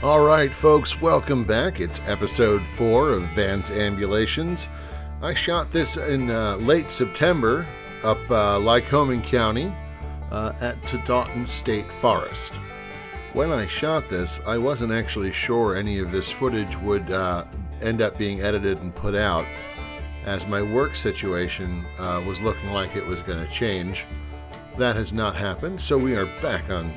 All right, folks, welcome back. It's episode 4 of Van's Ambulations. I shot this in late September up Lycoming County at Tiadaghton State Forest. When I shot this, I wasn't actually sure any of this footage would end up being edited and put out, as my work situation was looking like it was going to change. That has not happened, so we are back on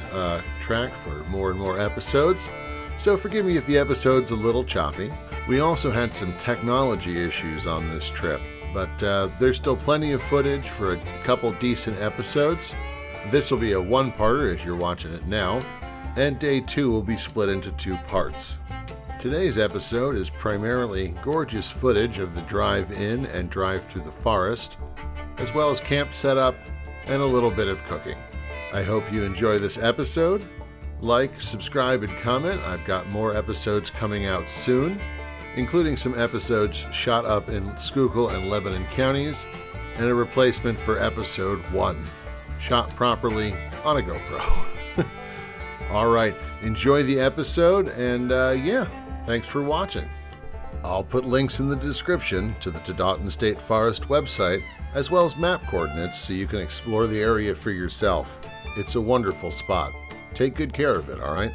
track for more and more episodes. So forgive me if the episode's a little choppy. We also had some technology issues on this trip, but there's still plenty of footage for a couple decent episodes. This will be a one-parter as you're watching it now, and day 2 will be split into 2 parts. Today's episode is primarily gorgeous footage of the drive in and drive through the forest, as well as camp setup and a little bit of cooking. I hope you enjoy this episode. Like, subscribe, and comment. I've got more episodes coming out soon, including some episodes shot up in Schuylkill and Lebanon counties, and a replacement for episode 1, shot properly on a GoPro. All right, enjoy the episode, and thanks for watching. I'll put links in the description to the Tiadaghton State Forest website, as well as map coordinates so you can explore the area for yourself. It's a wonderful spot. Take good care of it, all right?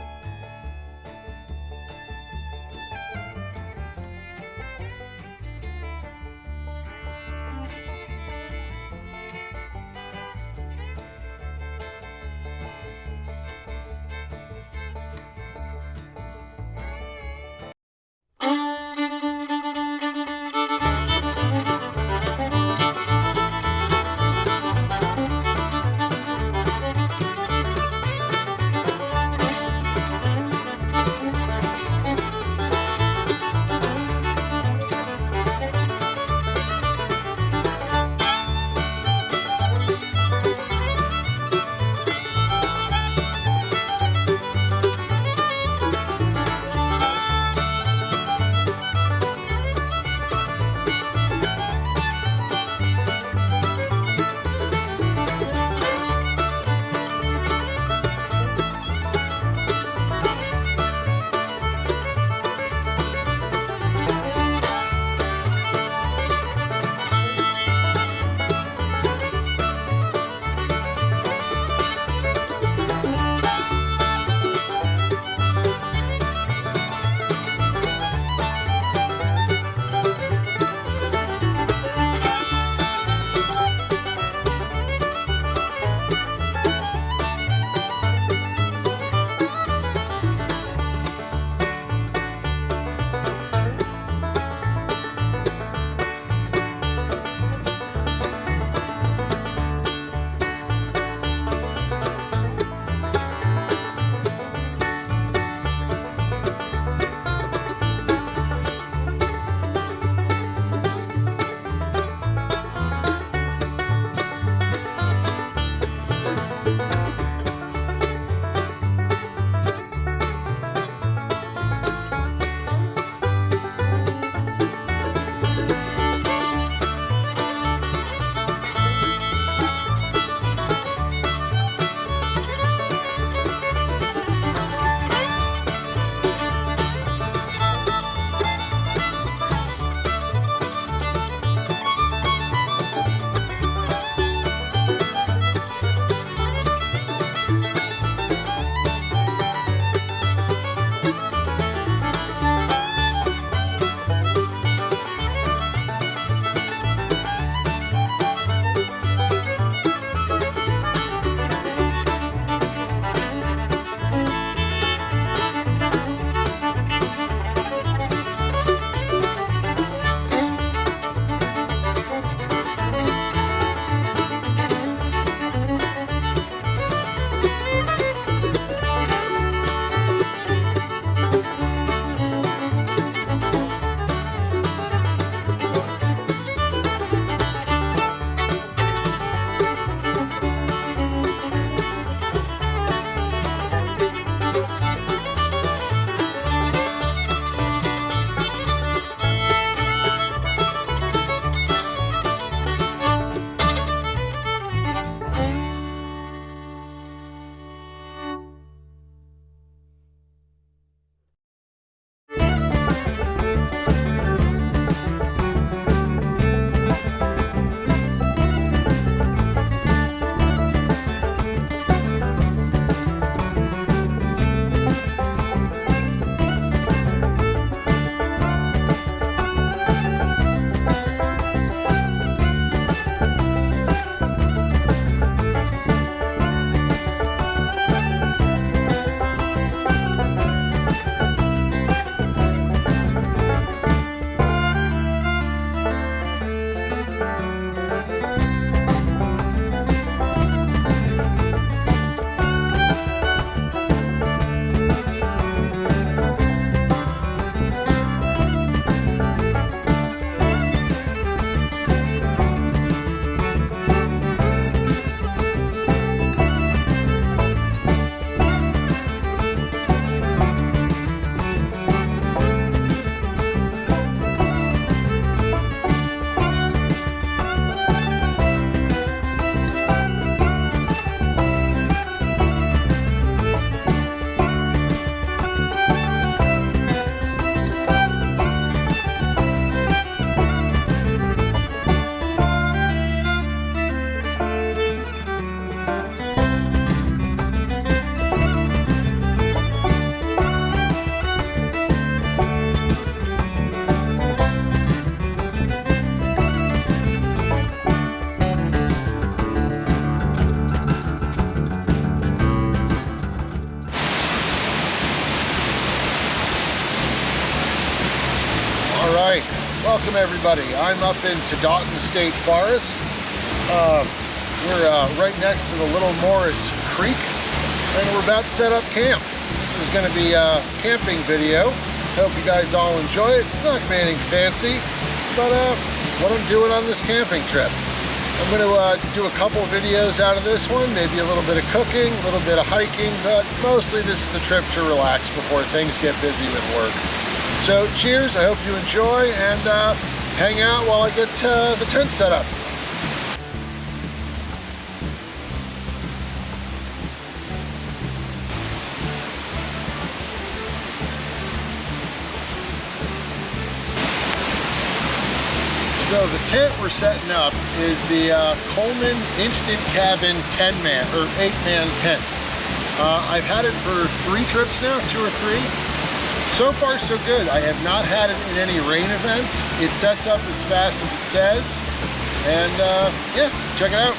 Alright, welcome everybody. I'm up in Tiadaghton State Forest. We're right next to the Little Morris Creek, and we're about to set up camp. This is going to be a camping video. Hope you guys all enjoy it. It's not anything fancy, but what I'm doing on this camping trip. I'm going to do a couple of videos out of this one, maybe a little bit of cooking, a little bit of hiking, but mostly this is a trip to relax before things get busy with work. So cheers, I hope you enjoy, and hang out while I get the tent set up. So the tent we're setting up is the Coleman Instant Cabin 10-man or 8-man tent. I've had it for 3 trips now, 2 or 3. So far so good. I have not had it in any rain events. It sets up as fast as it says. And yeah, check it out.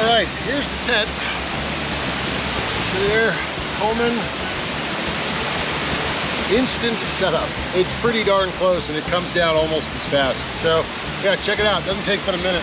Alright, here's the tent. See there, Coleman Instant Setup. It's pretty darn close and it comes down almost as fast. So yeah, check it out. Doesn't take but a minute.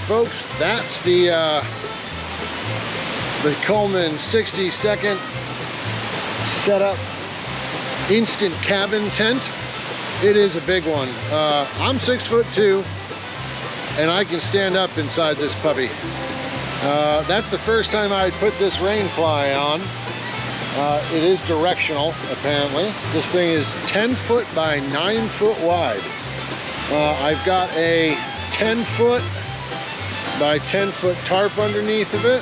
Folks, that's the Coleman 60-second setup instant cabin tent. It is a big one. I'm 6'2", and I can stand up inside this puppy. That's the first time I put this rain fly on. It is directional, apparently. This thing is 10 foot by 9 foot wide. I've got a 10 foot by 10 foot tarp underneath of it.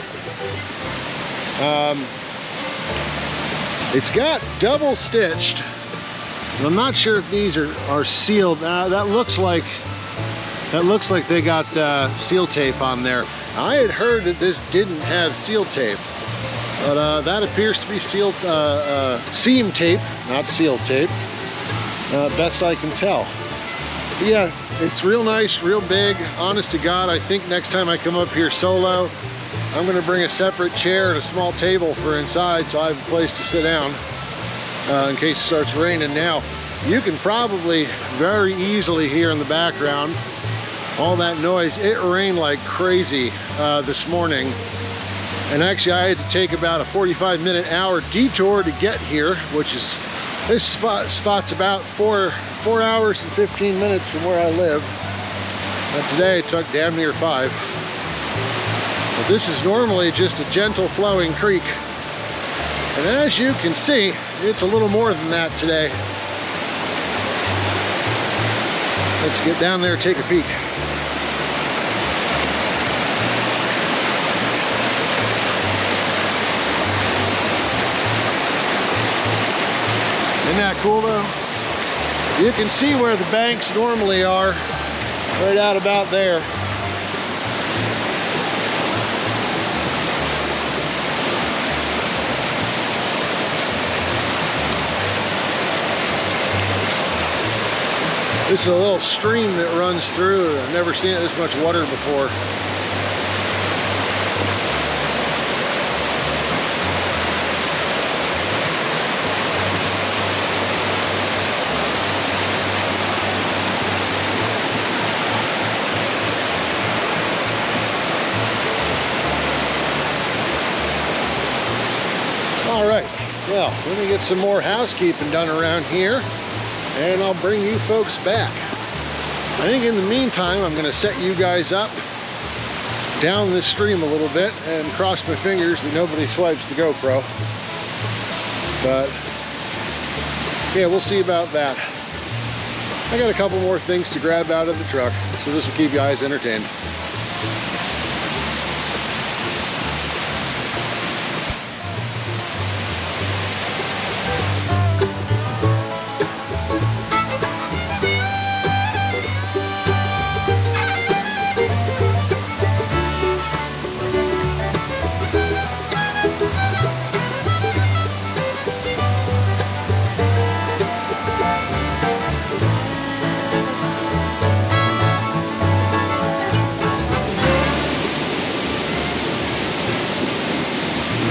It's got double stitched. I'm not sure if these are sealed. That looks like they got seal tape on there. I had heard that this didn't have seal tape, but that appears to be sealed seam tape, not seal tape. Best I can tell. But yeah, it's real nice, real big. Honest to God, I think next time I come up here solo, I'm going to bring a separate chair and a small table for inside so I have a place to sit down in case it starts raining. Now, you can probably very easily hear in the background all that noise. It rained like crazy this morning. And actually I had to take about a 45-minute hour detour to get here, which is, this spot's about 4 hours and 15 minutes from where I live. And today it took damn near 5. But this is normally just a gentle flowing creek. And as you can see, it's a little more than that today. Let's get down there and take a peek. Isn't that cool though? You can see where the banks normally are, right out about there. This is a little stream that runs through. I've never seen this much water before. All right, well, let me get some more housekeeping done around here, and I'll bring you folks back. I think in the meantime, I'm gonna set you guys up down this stream a little bit and cross my fingers that nobody swipes the GoPro. But yeah, we'll see about that. I got a couple more things to grab out of the truck, so this will keep you guys entertained.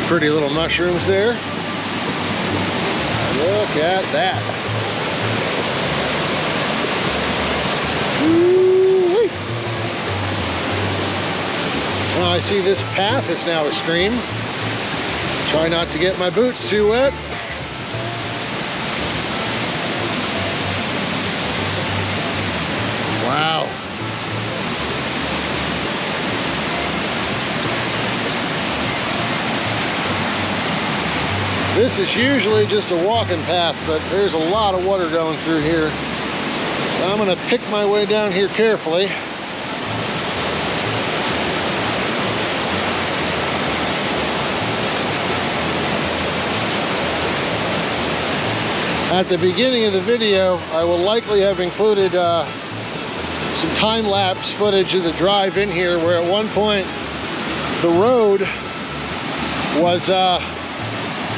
Pretty little mushrooms there. Look at that. Woo-wee. Well, I see this path is now a stream. Try not to get my boots too wet. Wow. This is usually just a walking path, but there's a lot of water going through here. So I'm gonna pick my way down here carefully. At the beginning of the video, I will likely have included some time-lapse footage of the drive in here, where at one point the road was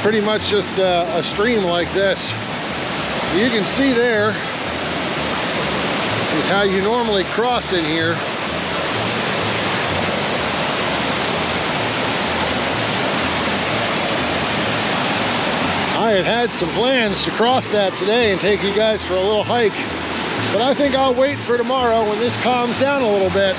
pretty much just a stream like this. You can see there is how you normally cross in here. I had some plans to cross that today and take you guys for a little hike, but I think I'll wait for tomorrow when this calms down a little bit.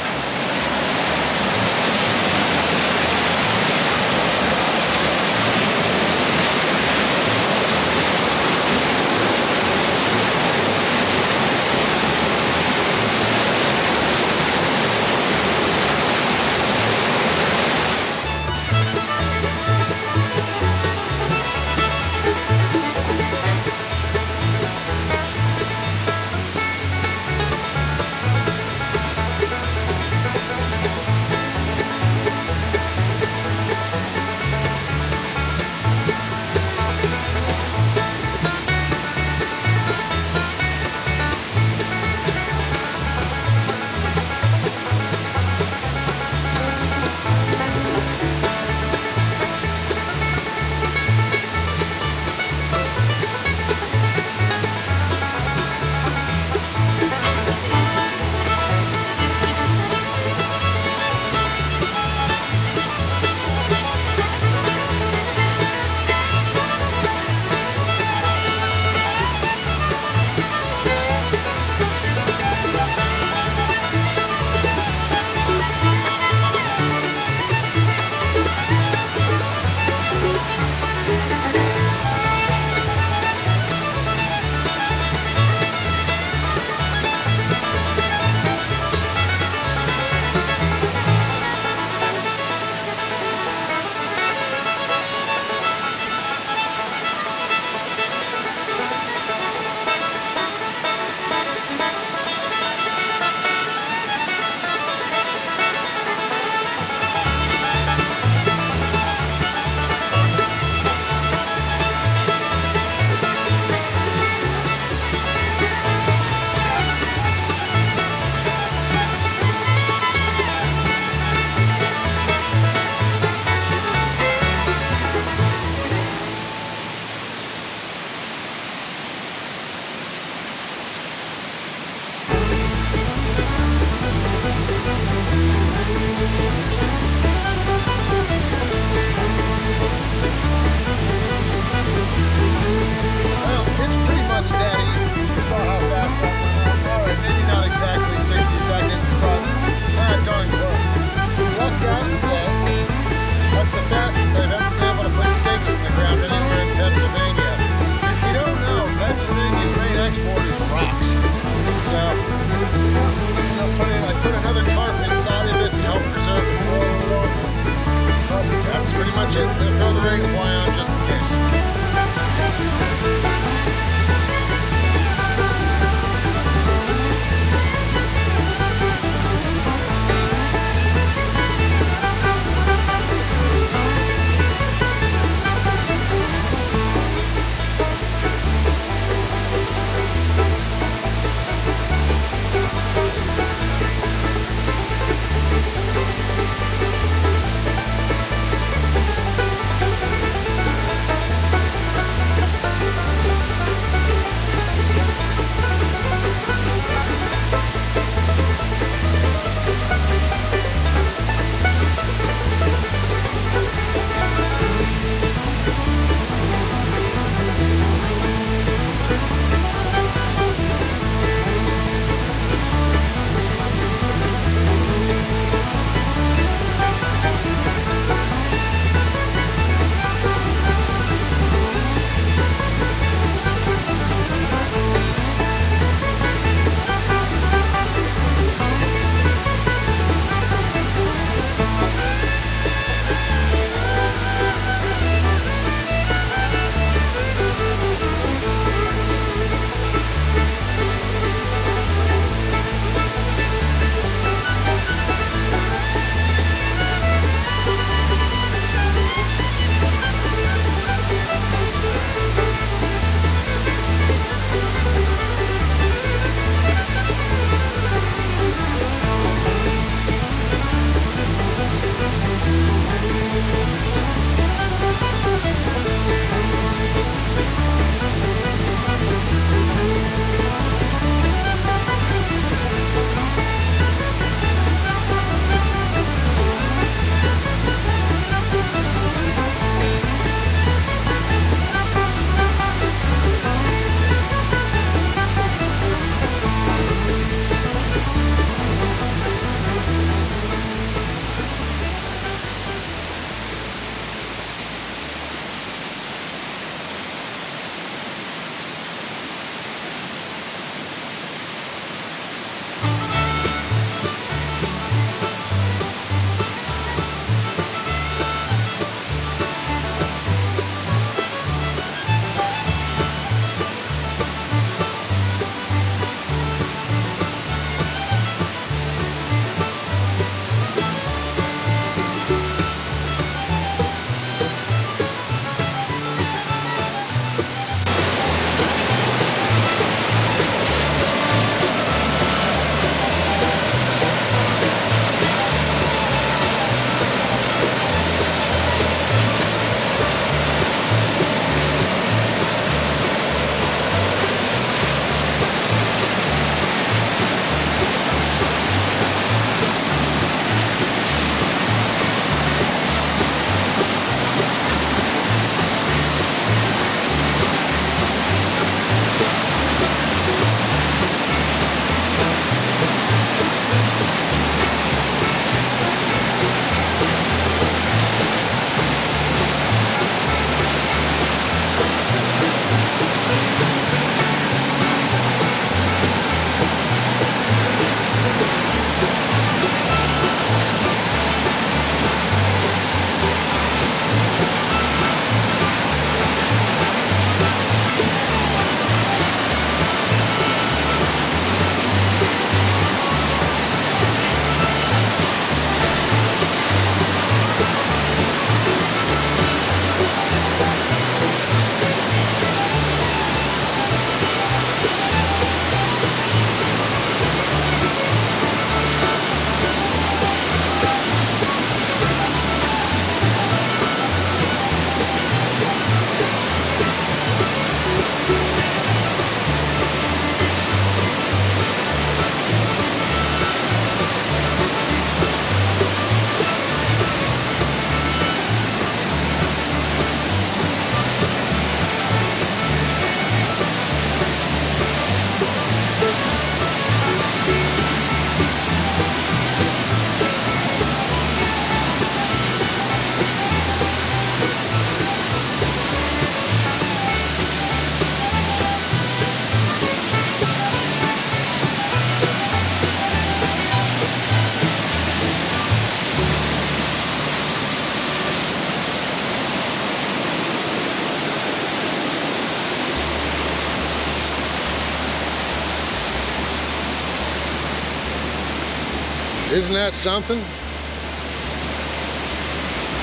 Isn't that something?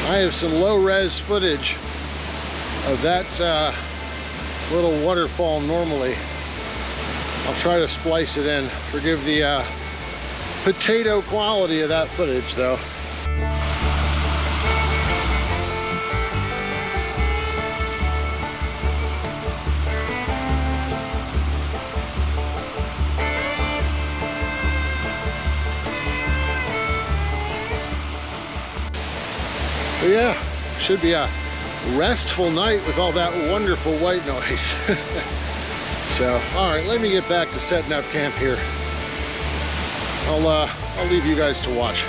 I have some low-res footage of that little waterfall normally. I'll try to splice it in. Forgive the potato quality of that footage though. But yeah, should be a restful night with all that wonderful white noise. So, all right, let me get back to setting up camp here. I'll leave you guys to watch.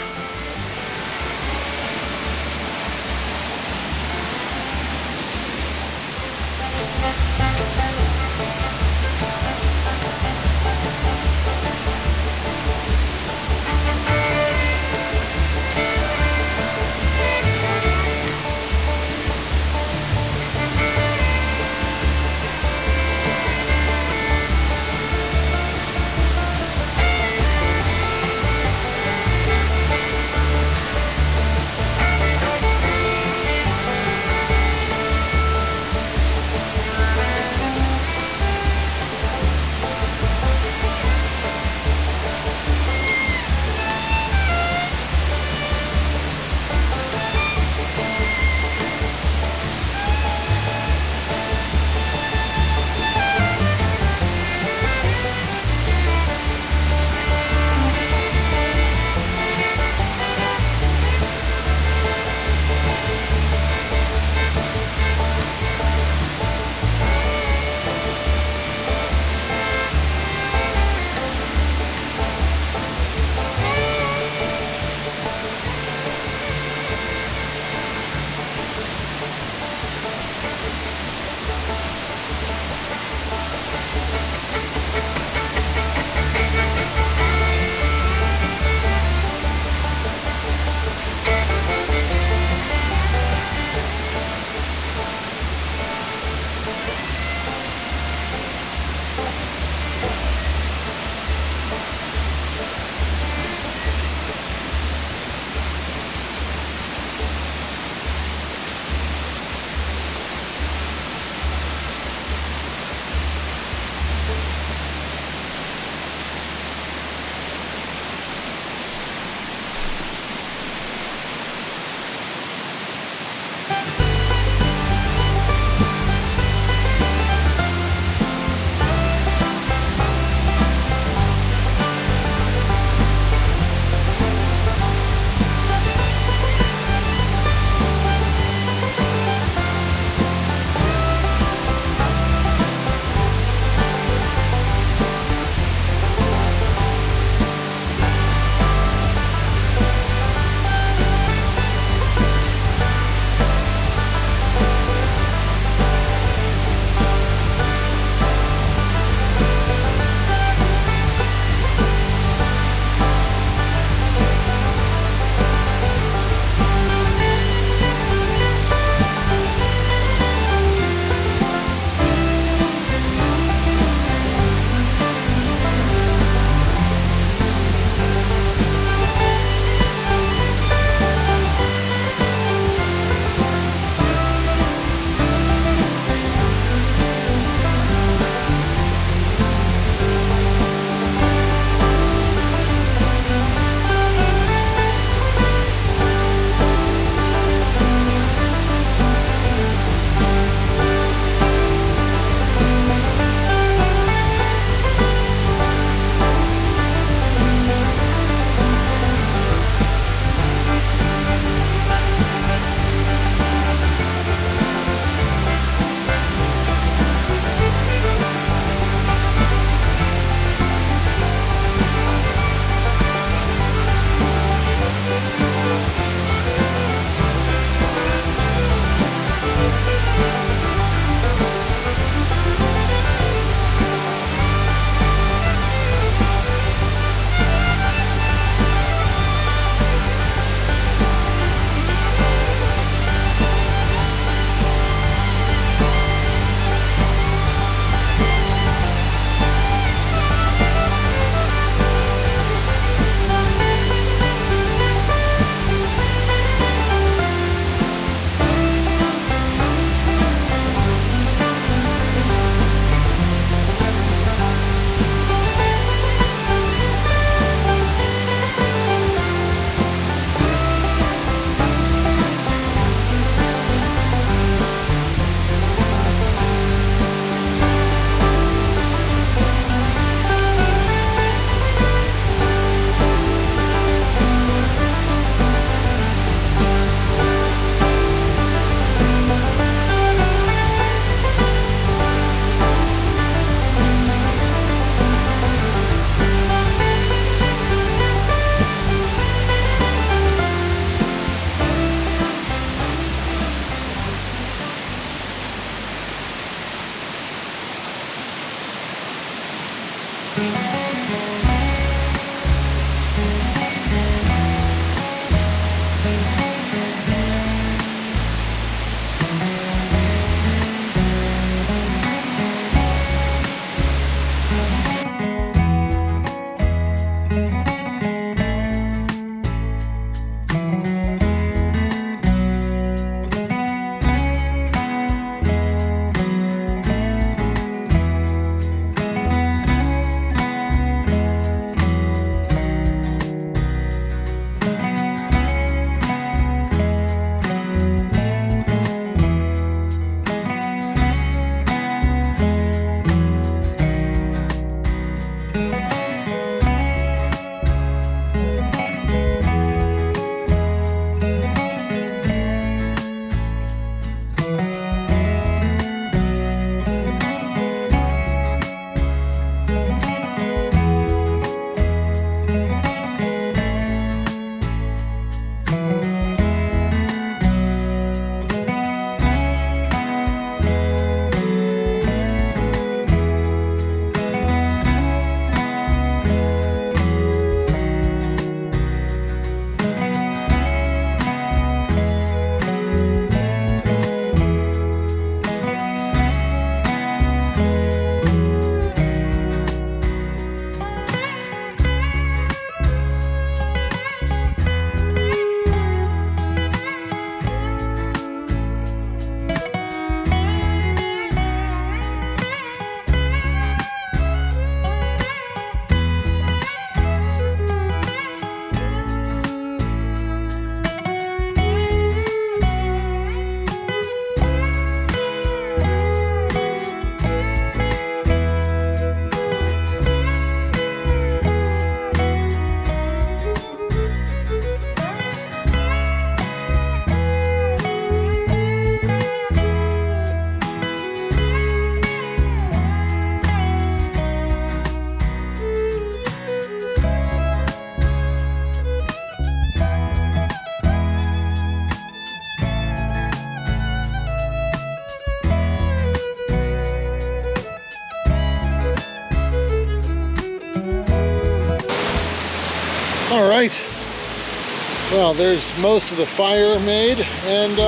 Well, there's most of the fire made, and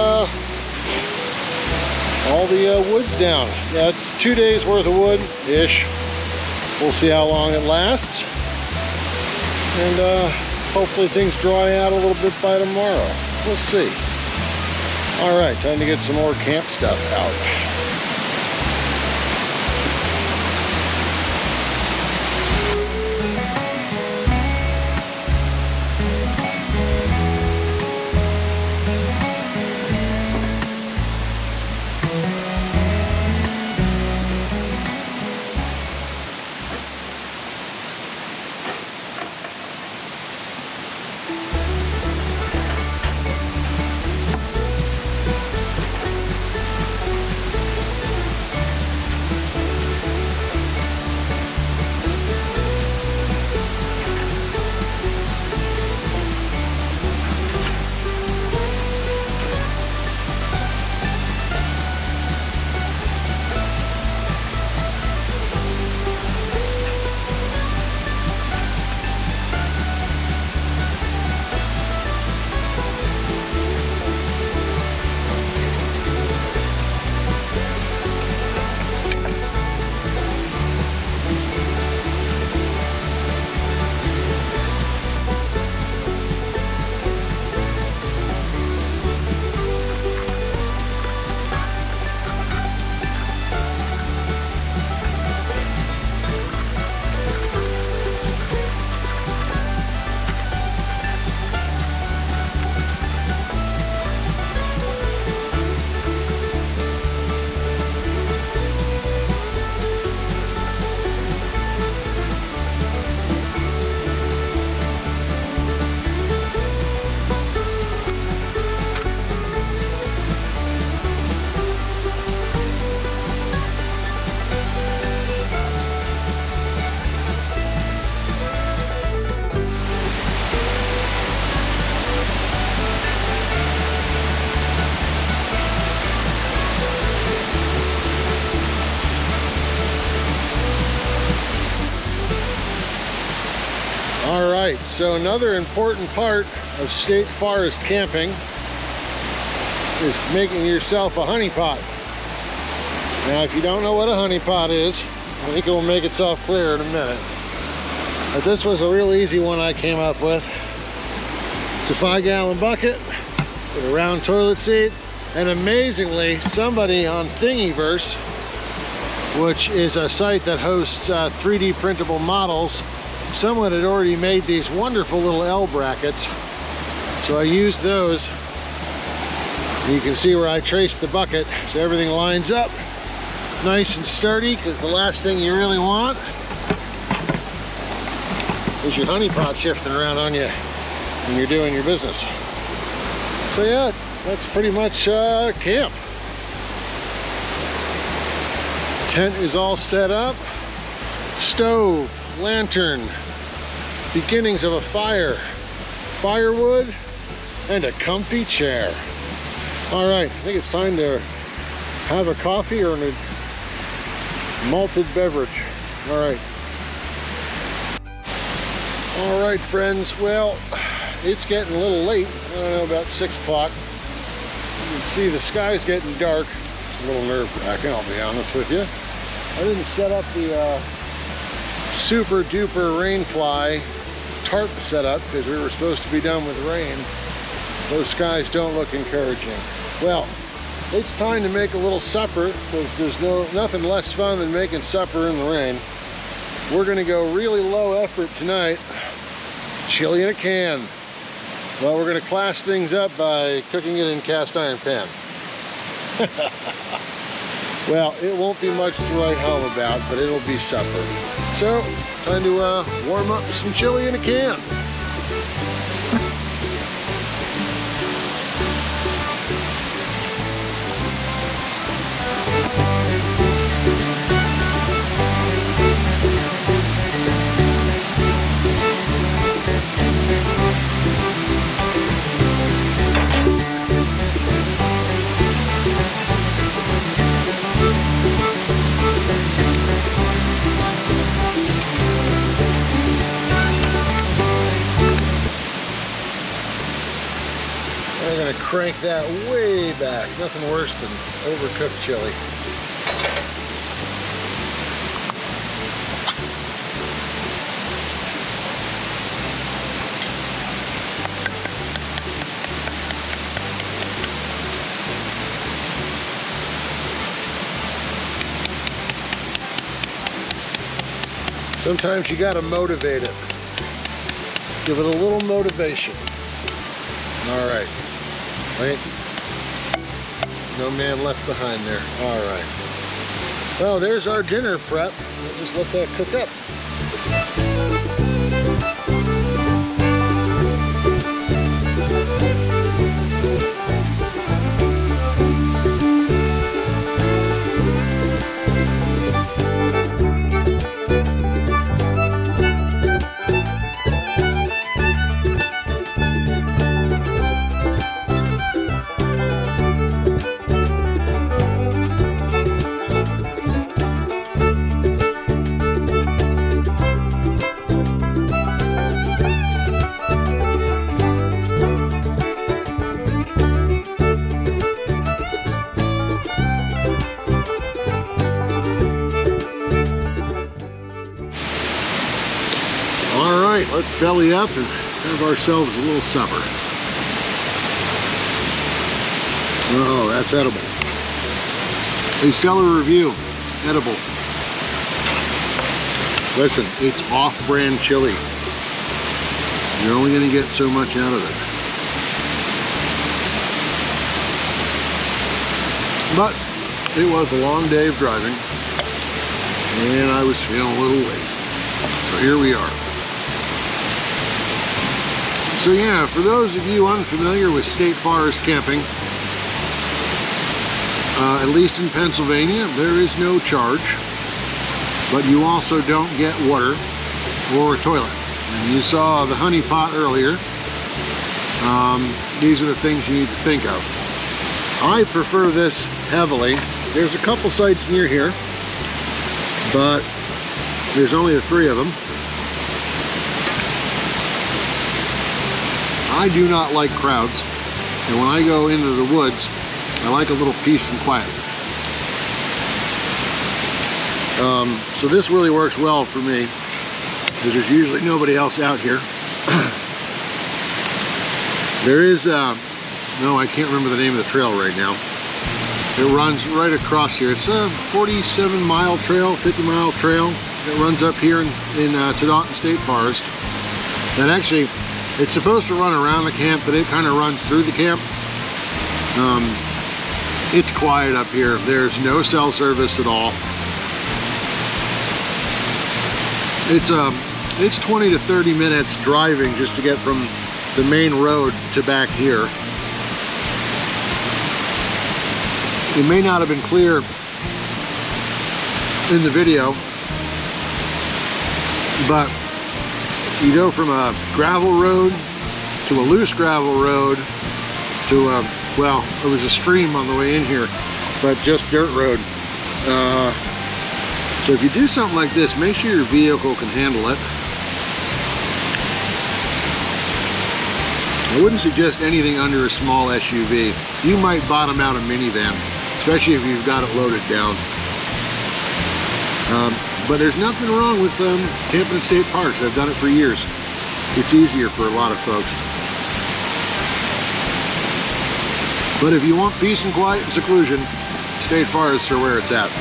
all the wood's down. Yeah, it's 2 days worth of wood-ish. We'll see how long it lasts. And hopefully things dry out a little bit by tomorrow. We'll see. All right, time to get some more camp stuff out. All right, so another important part of state forest camping is making yourself a honey pot. Now, if you don't know what a honey pot is, I think it will make itself clear in a minute. But this was a real easy one I came up with. It's a 5-gallon bucket with a round toilet seat, and amazingly, somebody on Thingiverse, which is a site that hosts 3D printable models, someone had already made these wonderful little L brackets. So I used those. You can see where I traced the bucket, so everything lines up nice and sturdy, because the last thing you really want is your honey pot shifting around on you when you're doing your business. So yeah, that's pretty much camp. Tent is all set up. Stove, lantern, beginnings of a fire, firewood, and a comfy chair. All right, I think it's time to have a coffee or a malted beverage. All right, friends. Well, it's getting a little late. I don't know, about 6 o'clock. You can see the sky's getting dark. It's a little nerve-wracking, I'll be honest with you. I didn't set up the super duper rainfly tarp setup because we were supposed to be done with rain. Those skies don't look encouraging. Well, it's time to make a little supper, because there's nothing less fun than making supper in the rain. We're going to go really low effort tonight. Chili in a can. Well, we're going to class things up by cooking it in cast iron pan. Well, it won't be much to write home about, but it'll be supper. So, time to warm up some chili in a can. crank that way back. Nothing worse than overcooked chili. Sometimes you gotta motivate it. Give it a little motivation. All right. Wait. No man left behind there. All right. Well, there's our dinner prep. We'll just let that cook up. Let's belly up and have ourselves a little supper. Oh, that's edible. A stellar review. Edible. Listen, it's off-brand chili. You're only going to get so much out of it. But it was a long day of driving, and I was feeling a little late. So here we are. So yeah, for those of you unfamiliar with state forest camping, at least in Pennsylvania, there is no charge, but you also don't get water or a toilet. And you saw the honey pot earlier. These are the things you need to think of. I prefer this heavily. There's a couple sites near here, but there's only the 3 of them. I do not like crowds, and when I go into the woods, I like a little peace and quiet. So this really works well for me, because there's usually nobody else out here. There is, no, I can't remember the name of the trail right now. It runs right across here. It's a 47-mile trail, 50-mile trail that runs up here in Tiadaghton State Forest. And actually, it's supposed to run around the camp, but it kind of runs through the camp. It's quiet up here. There's no cell service at all. It's 20 to 30 minutes driving just to get from the main road to back here. It may not have been clear in the video, but you go from a gravel road to a loose gravel road to a, well, it was a stream on the way in here, but just dirt road. So if you do something like this, make sure your vehicle can handle it. I wouldn't suggest anything under a small SUV. You might bottom out a minivan, especially if you've got it loaded down. But there's nothing wrong with camping in state parks. I've done it for years. It's easier for a lot of folks. But if you want peace and quiet and seclusion, state forests are where it's at.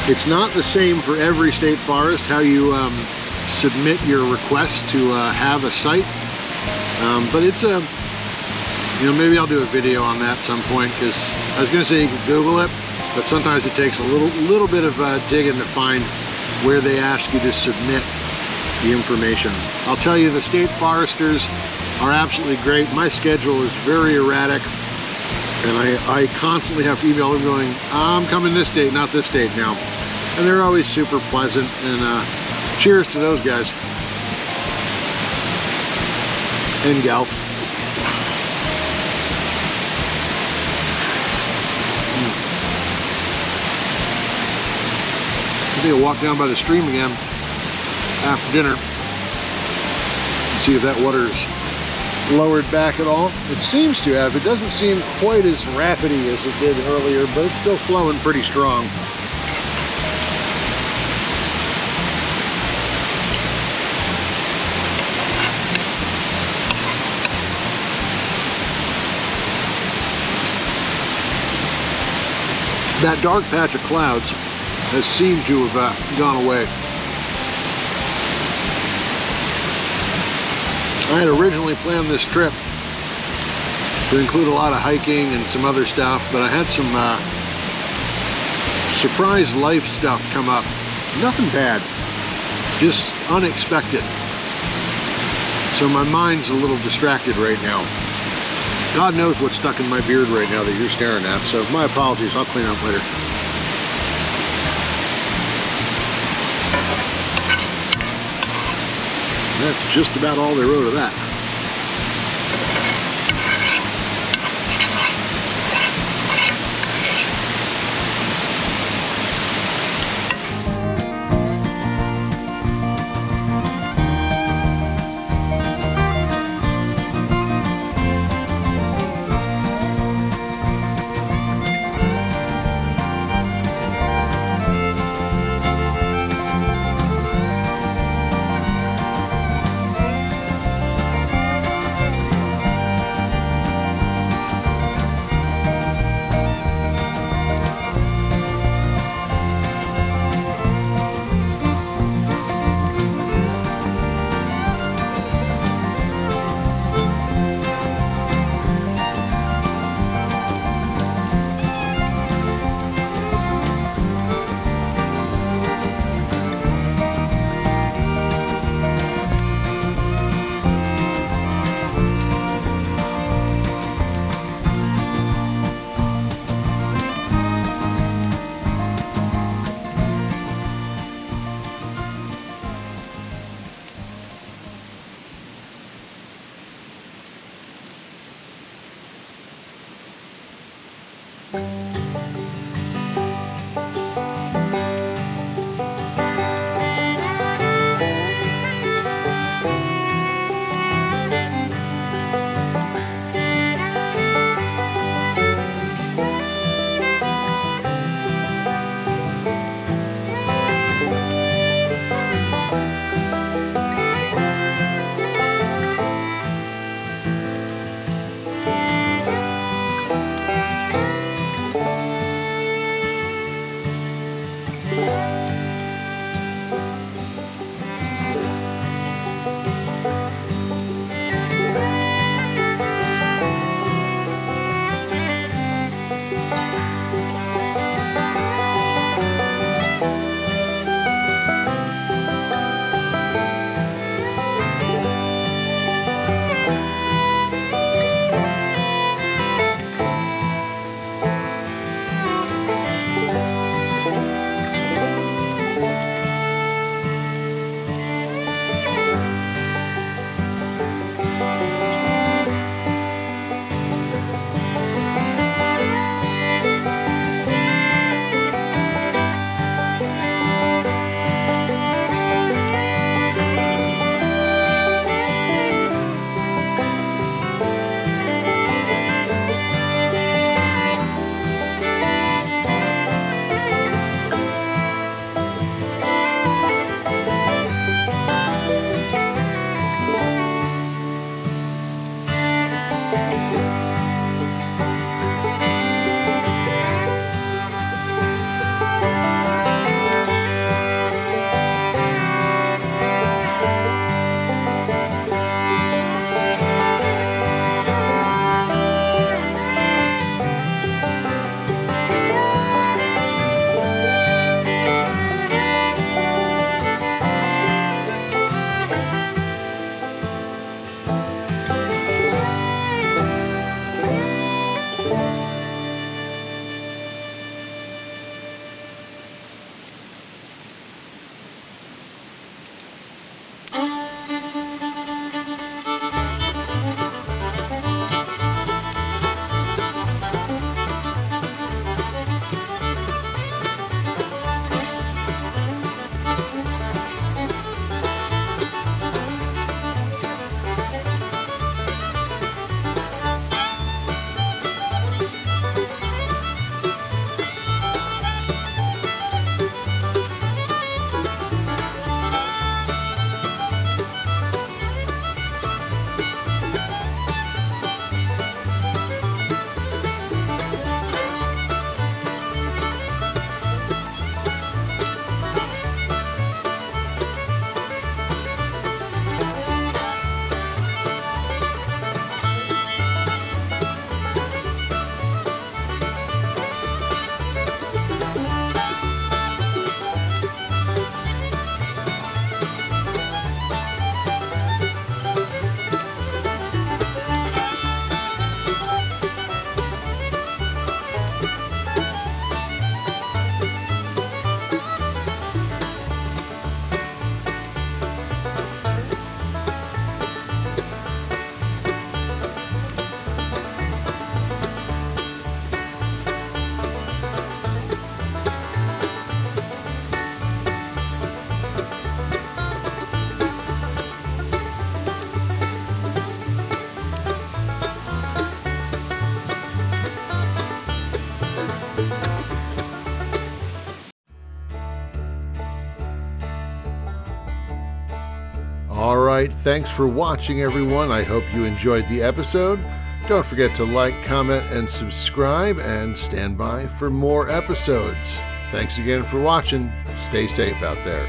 It's not the same for every state forest how you submit your request to have a site. But it's a, maybe I'll do a video on that at some point, because I was going to say you can Google it. But sometimes it takes a little bit of digging to find where they ask you to submit the information. I'll tell you, the state foresters are absolutely great. My schedule is very erratic, and I constantly have to email them going, I'm coming this date, not this date now. And they're always super pleasant, and cheers to those guys and gals. I think I'll walk down by the stream again after dinner and see if that water is lowered back at all? It seems to have. It doesn't seem quite as rapidy as it did earlier, but it's still flowing pretty strong. That dark patch of clouds has seemed to have gone away. I had originally planned this trip to include a lot of hiking and some other stuff, but I had some surprise life stuff come up. Nothing bad, just unexpected. So my mind's a little distracted right now. God knows what's stuck in my beard right now that you're staring at, so my apologies, I'll clean up later. That's just about all they wrote of that. right, thanks for watching, everyone. I hope you enjoyed the episode. Don't forget to like, comment, and subscribe, and stand by for more episodes. Thanks again for watching. Stay safe out there.